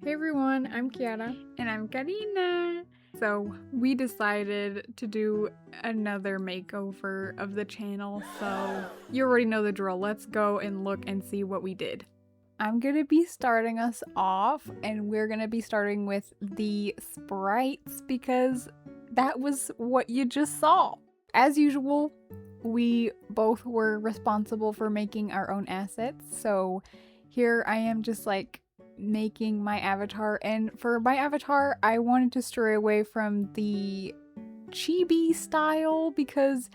Hey everyone, I'm Kiara. And I'm Karina. So we decided to do another makeover of the channel, so you already know the drill. Let's go and look and see what we did. I'm gonna be starting us off, and we're gonna be starting with the sprites because that was what you just saw. As usual, we both were responsible for making our own assets, so here I am just like making my avatar, and for my avatar I wanted to stray away from the chibi style because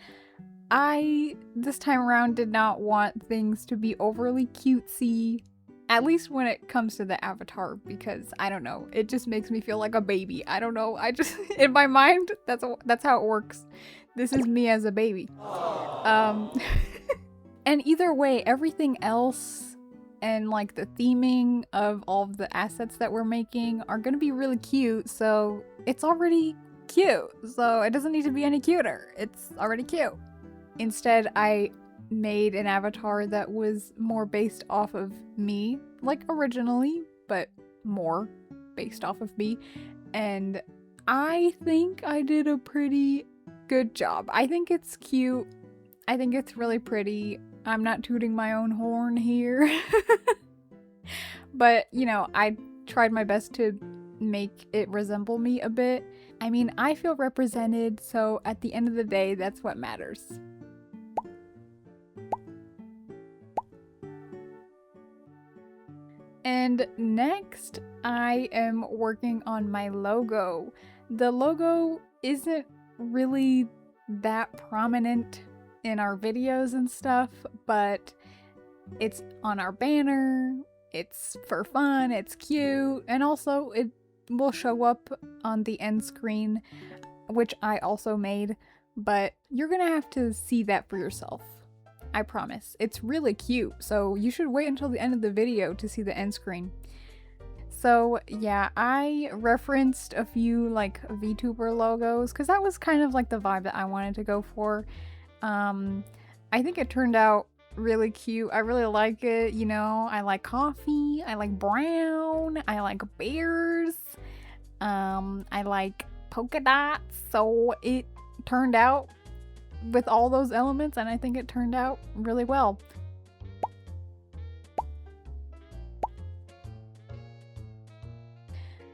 I this time around did not want things to be overly cutesy, at least when it comes to the avatar, because I don't know, it just makes me feel like a baby. I don't know, I just in my mind that's how it works. This is me as a baby. And either way, everything else and like the theming of all of the assets that we're making are gonna be really cute, so it's already cute, so it doesn't need to be any cuter. It's already cute. Instead, I made an avatar that was more based off of me, like originally, but more based off of me, and I think I did a pretty good job. I think it's cute. I think it's really pretty. I'm not tooting my own horn here. But, you know, I tried my best to make it resemble me a bit. I mean, I feel represented, so at the end of the day, that's what matters. And next, I am working on my logo. The logo isn't really that prominent in our videos and stuff, but it's on our banner, it's for fun, it's cute, and also it will show up on the end screen, which I also made, but you're gonna have to see that for yourself. I promise. It's really cute, so you should wait until the end of the video to see the end screen. So yeah, I referenced a few like VTuber logos because that was kind of like the vibe that I wanted to go for. I think it turned out really cute. I really like it, you know. I like coffee, I like brown, I like bears, I like polka dots, so it turned out with all those elements, and I think it turned out really well.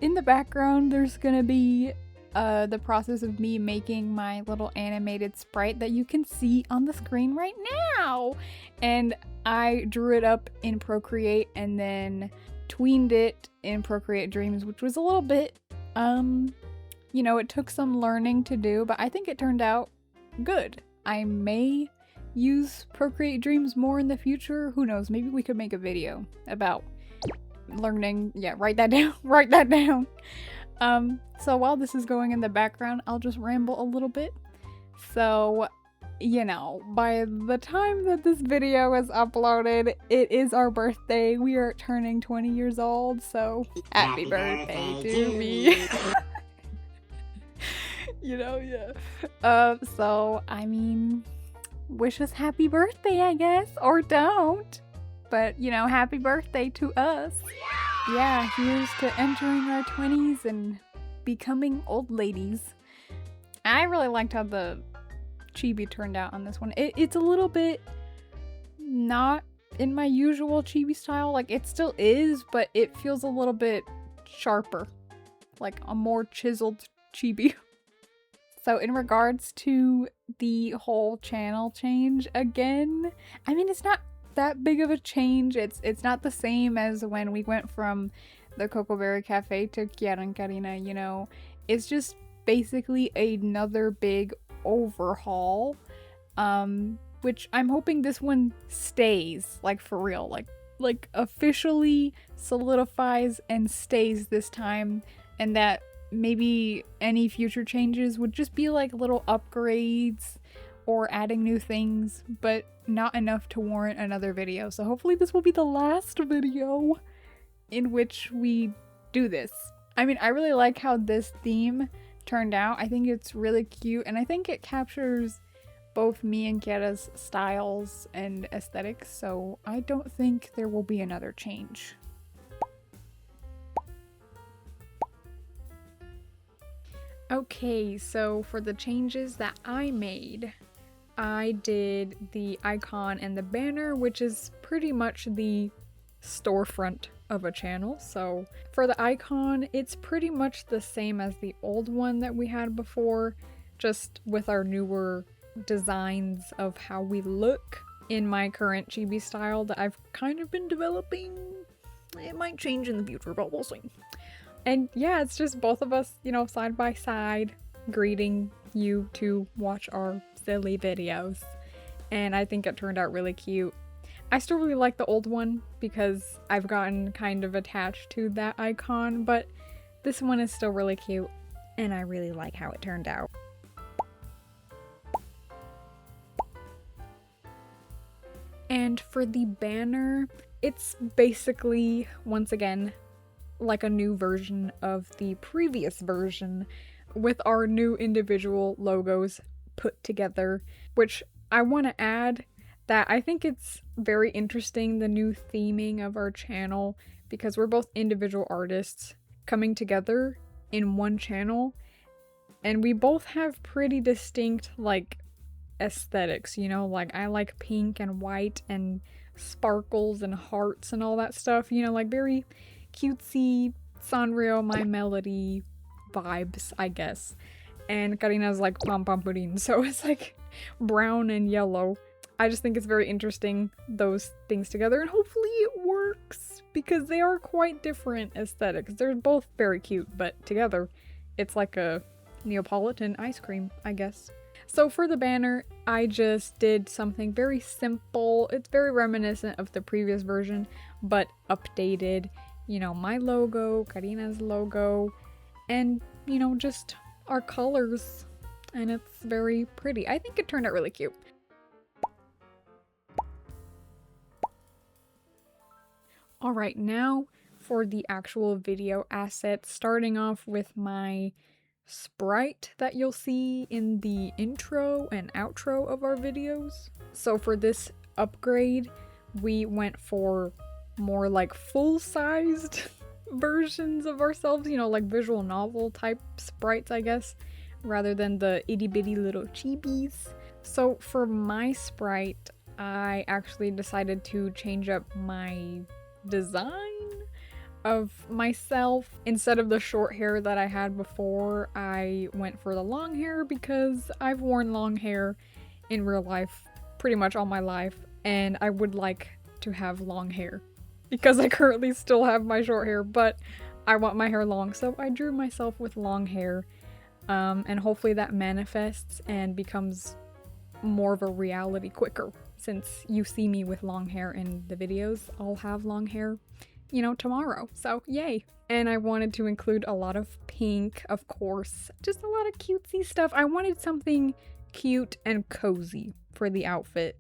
In the background, there's gonna be the process of me making my little animated sprite that you can see on the screen right now. And I drew it up in Procreate and then tweened it in Procreate Dreams, which was a little bit, you know, it took some learning to do, but I think it turned out good. I may use Procreate Dreams more in the future. Who knows? Maybe we could make a video about learning. Yeah, write that down. Write that down. So while this is going in the background, I'll just ramble a little bit. So, you know, by the time that this video is uploaded, it is our birthday. We are turning 20 years old, so happy birthday to me. You know, yeah. So, I mean, wish us happy birthday, I guess, or don't. But, you know, happy birthday to us. Yeah, here's to entering our 20s and becoming old ladies. I really liked how the chibi turned out on this one. It's a little bit not in my usual chibi style. Like, it still is, but it feels a little bit sharper. Like a more chiseled chibi. So in regards to the whole channel change again, I mean, it's not that big of a change. It's not the same as when we went from the Cocoberry Cafe to Kiara and Karina, you know. It's just basically another big overhaul, which I'm hoping this one stays, like for real, like officially solidifies and stays this time, and that maybe any future changes would just be like little upgrades or adding new things, but not enough to warrant another video. So hopefully this will be the last video in which we do this. I mean, I really like how this theme turned out. I think it's really cute, and I think it captures both me and Kiara's styles and aesthetics, so I don't think there will be another change. Okay, so for the changes that I made, I did the icon and the banner, which is pretty much the storefront of a channel. So for the icon, it's pretty much the same as the old one that we had before, just with our newer designs of how we look in my current chibi style that I've kind of been developing. It might change in the future, but we'll see. And yeah, it's just both of us, you know, side by side, greeting you to watch our silly videos. And I think it turned out really cute. I still really like the old one because I've gotten kind of attached to that icon, but this one is still really cute and I really like how it turned out. And for the banner, it's basically, once again, like a new version of the previous version with our new individual logos put together, which I want to add that I think it's very interesting, the new theming of our channel, because we're both individual artists coming together in one channel, and we both have pretty distinct, like, aesthetics, you know? Like, I like pink and white and sparkles and hearts and all that stuff, you know, like very cutesy Sanrio My Melody vibes, I guess. And Karina's like pom pom pudding, so it's like brown and yellow. I just think it's very interesting, those things together, and hopefully it works because they are quite different aesthetics. They're both very cute, but together it's like a Neapolitan ice cream, I guess. So for the banner, I just did something very simple. It's very reminiscent of the previous version, but updated. You know, my logo, Karina's logo, and, you know, just our colors. And it's very pretty. I think it turned out really cute. Alright, now for the actual video assets, starting off with my sprite that you'll see in the intro and outro of our videos. So for this upgrade, we went for more like full-sized versions of ourselves, you know, like visual novel type sprites, I guess, rather than the itty-bitty little chibis. So for my sprite, I actually decided to change up my design of myself. Instead of the short hair that I had before, I went for the long hair because I've worn long hair in real life pretty much all my life, and I would like to have long hair because I currently still have my short hair, but I want my hair long, so I drew myself with long hair, and hopefully that manifests and becomes more of a reality quicker. Since you see me with long hair in the videos, I'll have long hair, you know, tomorrow. So yay. And I wanted to include a lot of pink, of course, just a lot of cutesy stuff. I wanted something cute and cozy for the outfit.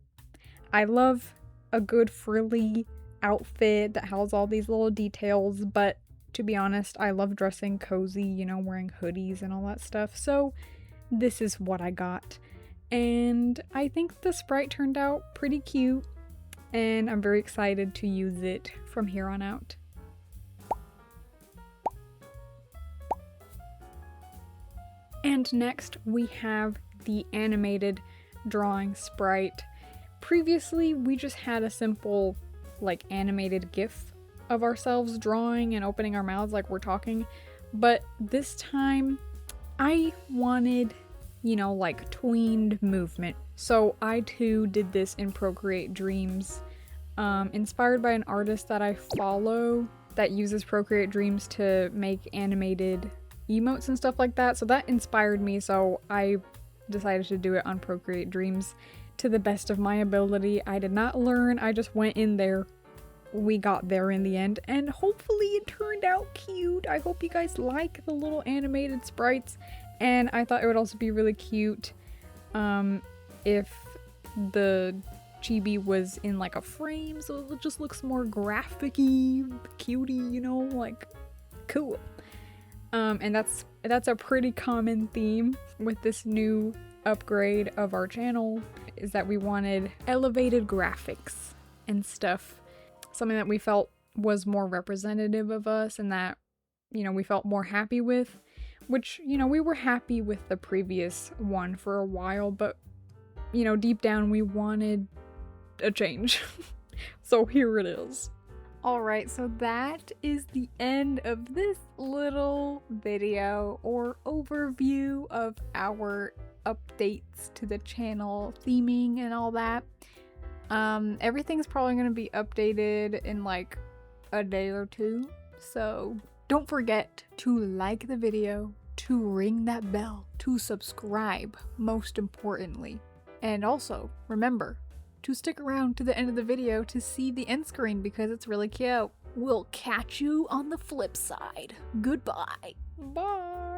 I love a good frilly outfit that has all these little details, but to be honest, I love dressing cozy, you know, wearing hoodies and all that stuff. So this is what I got. And I think the sprite turned out pretty cute, and I'm very excited to use it from here on out. And next we have the animated drawing sprite. Previously we just had a simple like animated GIF of ourselves drawing and opening our mouths like we're talking, but this time I wanted, you know, like tweened movement. So I too did this in Procreate Dreams, inspired by an artist that I follow that uses Procreate Dreams to make animated emotes and stuff like that. So that inspired me, so I decided to do it on Procreate Dreams to the best of my ability. I did not learn, I just went in there. We got there in the end, and hopefully it turned out cute. I hope you guys like the little animated sprites. And I thought it would also be really cute if the chibi was in like a frame, so it just looks more graphic-y, cutie, you know, like cool. And that's a pretty common theme with this new upgrade of our channel, is that we wanted elevated graphics and stuff. Something that we felt was more representative of us and that, you know, we felt more happy with. which, you know, we were happy with the previous one for a while, but, you know, deep down we wanted a change. So here it is. Alright, so that is the end of this little video or overview of our updates to the channel, theming and all that. Everything's probably going to be updated in like a day or two, so don't forget to like the video, to ring that bell, to subscribe, most importantly. And also, remember to stick around to the end of the video to see the end screen because it's really cute. We'll catch you on the flip side. Goodbye. Bye.